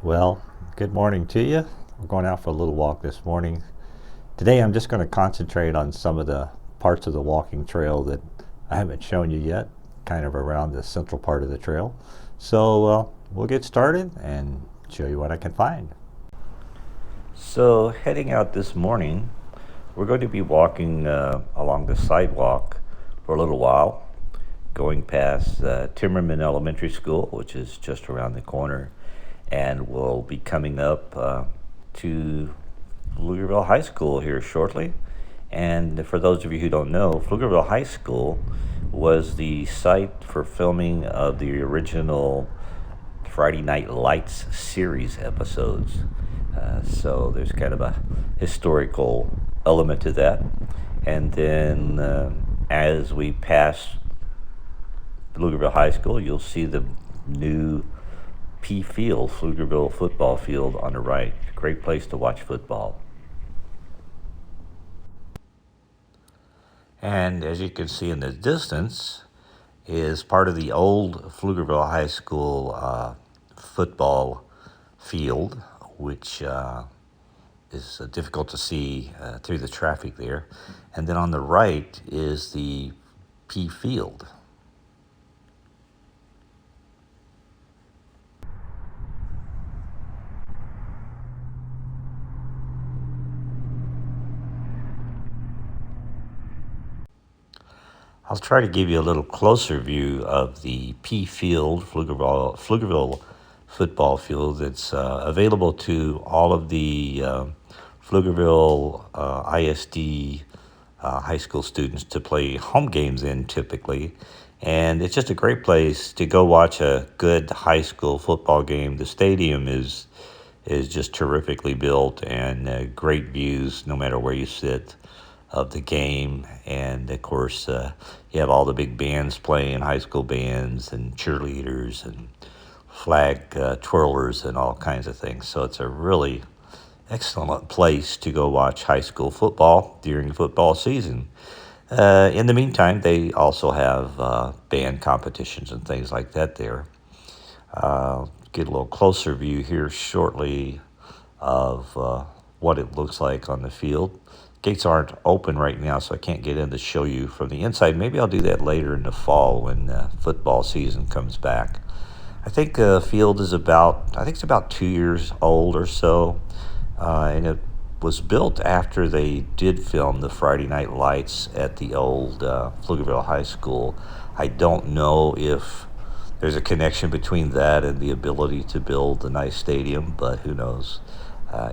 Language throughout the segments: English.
Well, good morning to you. We're going out for a little walk this morning. Today I'm just going to concentrate on some of the parts of the walking trail that I haven't shown you yet, kind of around the central part of the trail. So we'll get started and show you what I can find. So heading out this morning, we're going to be walking along the sidewalk for a little while, going past Timmerman Elementary School, which is just around the corner, and we'll be coming up to Pflugerville High School here shortly. And for those of you who don't know, Pflugerville High School was the site for filming of the original Friday Night Lights series episodes. So there's kind of a historical element to that. And then as we pass Pflugerville High School, you'll see the new Field, Pflugerville football field on the right. Great place to watch football. And as you can see in the distance is part of the old Pflugerville High School football field, which is difficult to see through the traffic there. And then on the right is the Field. I'll try to give you a little closer view of the Field, Pflugerville football field. It's available to all of the Pflugerville ISD high school students to play home games in typically. And it's just a great place to go watch a good high school football game. The stadium is just terrifically built and great views no matter where you sit of the game. And of course you have all the big bands playing, high school bands and cheerleaders and flag twirlers and all kinds of things. So it's a really excellent place to go watch high school football during football season. In the meantime, they also have band competitions and things like that there. Get a little closer view here shortly of what it looks like on the field. Gates aren't open right now, so I can't get in to show you from the inside. Maybe I'll do that later in the fall when football season comes back. I think the field is about 2 years old or so, and it was built after they did film the Friday Night Lights at the old Pflugerville High School. I don't know if there's a connection between that and the ability to build a nice stadium, but who knows.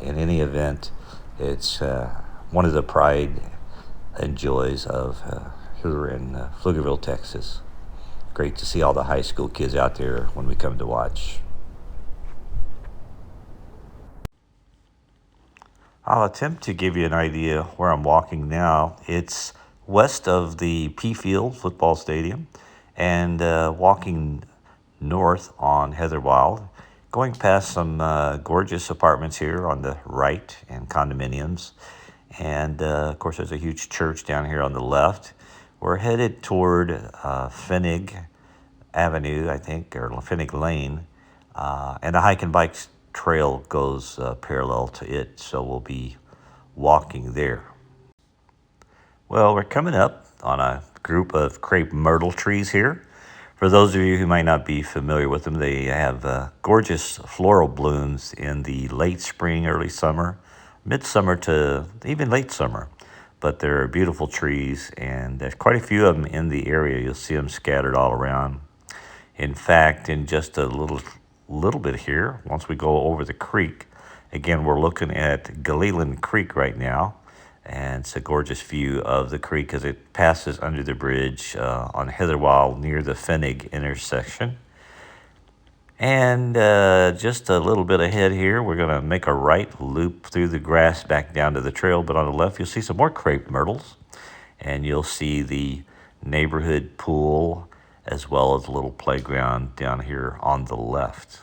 In any event, it's one of the pride and joys of here in Pflugerville, Texas. Great to see all the high school kids out there when we come to watch. I'll attempt to give you an idea where I'm walking now. It's west of the Field football stadium and walking north on Heatherwild, going past some gorgeous apartments here on the right and condominiums. And of course, there's a huge church down here on the left. We're headed toward Pfennig Avenue, I think, or Pfennig Lane. And a hike and bike trail goes parallel to it, so we'll be walking there. Well, we're coming up on a group of crepe myrtle trees here. For those of you who might not be familiar with them, they have gorgeous floral blooms in the late spring, early summer, midsummer to even late summer. But they're beautiful trees, and there's quite a few of them in the area. You'll see them scattered all around. In fact, in just a little bit here, once we go over the creek, again, we're looking at Gilleland Creek right now, and it's a gorgeous view of the creek as it passes under the bridge on Heatherwild near the Pfennig intersection. And just a little bit ahead here, we're going to make a right loop through the grass back down to the trail. But on the left, you'll see some more crepe myrtles. And you'll see the neighborhood pool as well as a little playground down here on the left.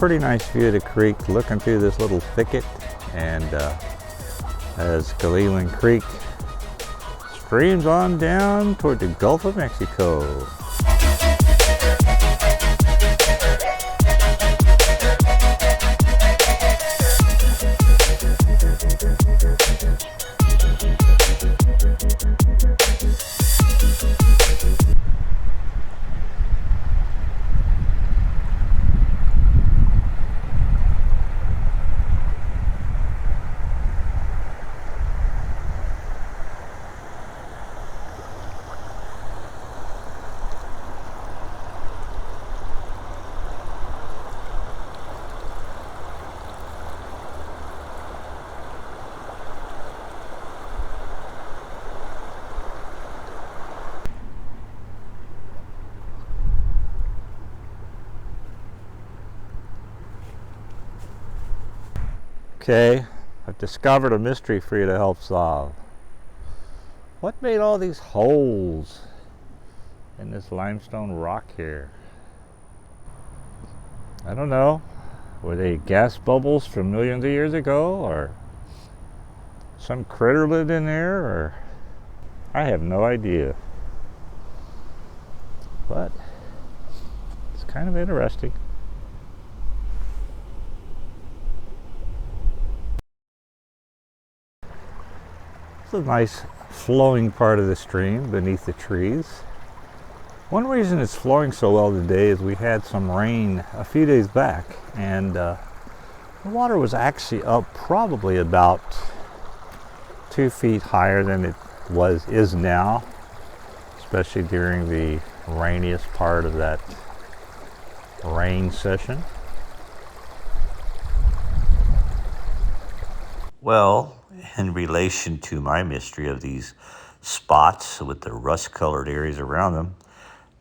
pretty nice view of the creek looking through this little thicket, and as Gilleland Creek streams on down toward the Gulf of Mexico. Okay, I've discovered a mystery for you to help solve. What made all these holes in this limestone rock here? I don't know. Were they gas bubbles from millions of years ago, or some critter lived in there, or I have no idea. But it's kind of interesting. It's a nice flowing part of the stream beneath the trees. One reason it's flowing so well today is we had some rain a few days back, and the water was actually up probably about 2 feet higher than it is now, especially during the rainiest part of that rain session. Well, in relation to my mystery of these spots with the rust-colored areas around them,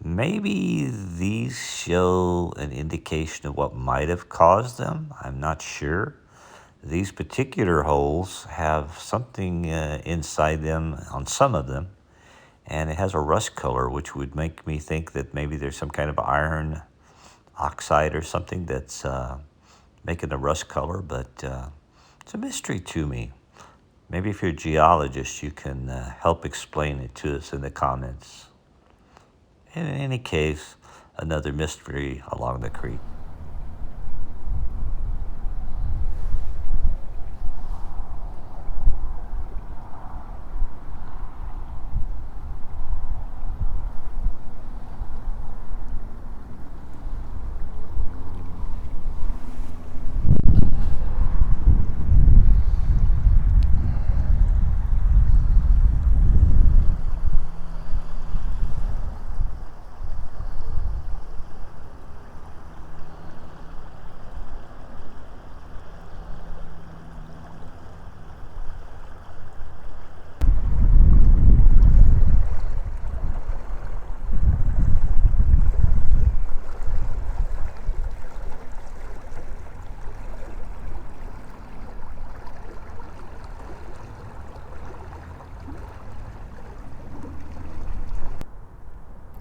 maybe these show an indication of what might have caused them. I'm not sure. These particular holes have something inside them on some of them, and it has a rust color, which would make me think that maybe there's some kind of iron oxide or something that's making the rust color, but it's a mystery to me. Maybe if you're a geologist, you can help explain it to us in the comments. In any case, another mystery along the creek.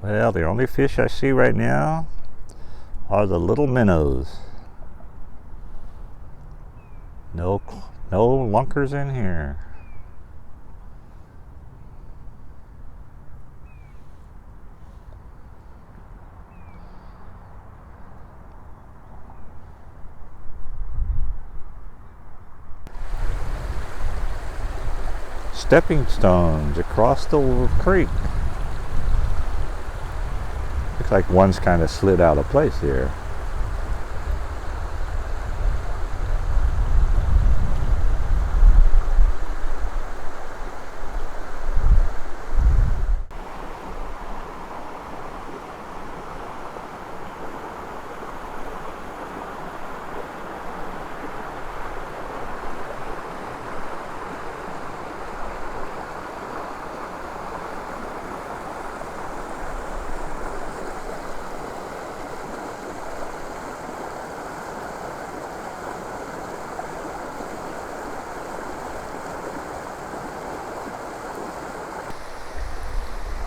Well, the only fish I see right now are the little minnows. No lunkers in here. Stepping stones across the creek. Looks like one's kind of slid out of place here.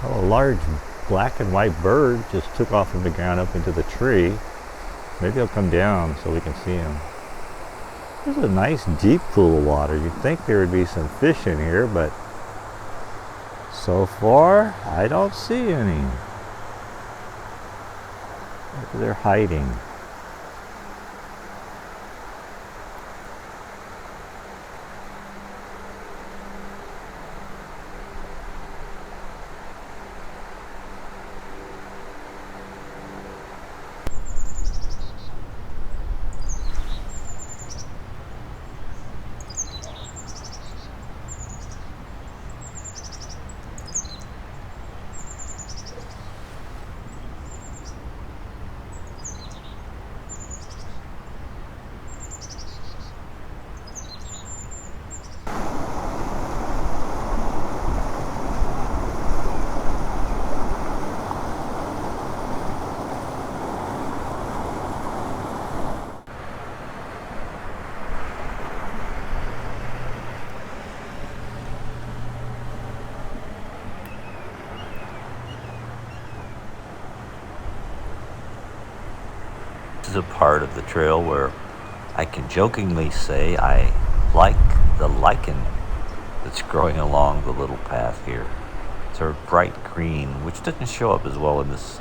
A large black and white bird just took off from the ground up into the tree. Maybe he'll come down so we can see him. There's a nice deep pool of water. You'd think there would be some fish in here, but so far I don't see any. Maybe they're hiding. This is a part of the trail where I can jokingly say I like the lichen that's growing along the little path here. It's a bright green, which doesn't show up as well in this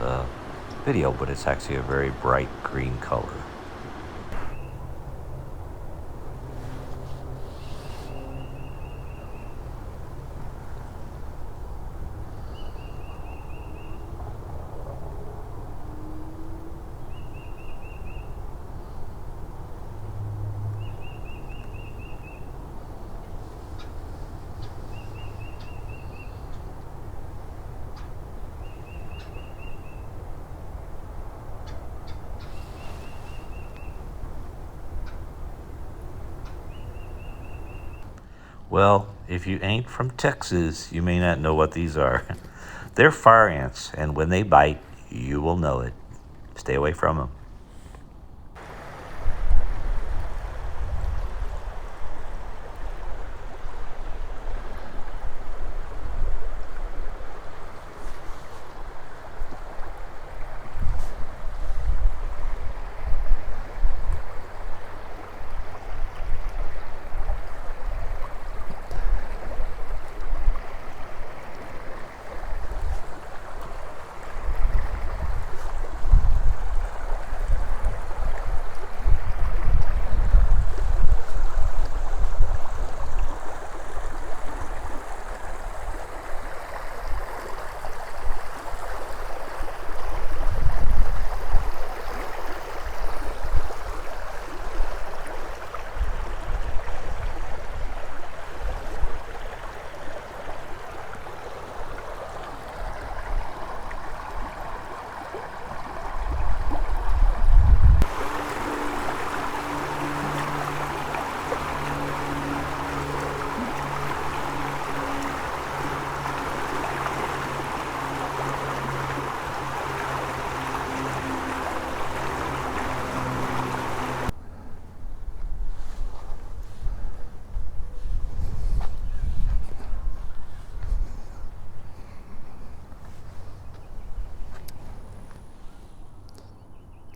video, but it's actually a very bright green color. Well, if you ain't from Texas, you may not know what these are. They're fire ants, and when they bite, you will know it. Stay away from them.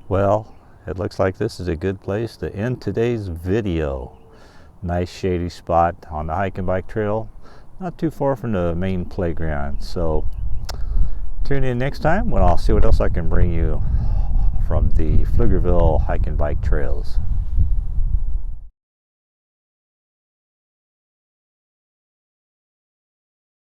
Well, it looks like this is a good place to end today's video. Nice shady spot on the hike and bike trail, not too far from the main playground. So tune in next time when I'll see what else I can bring you from the Pflugerville hike and bike trails.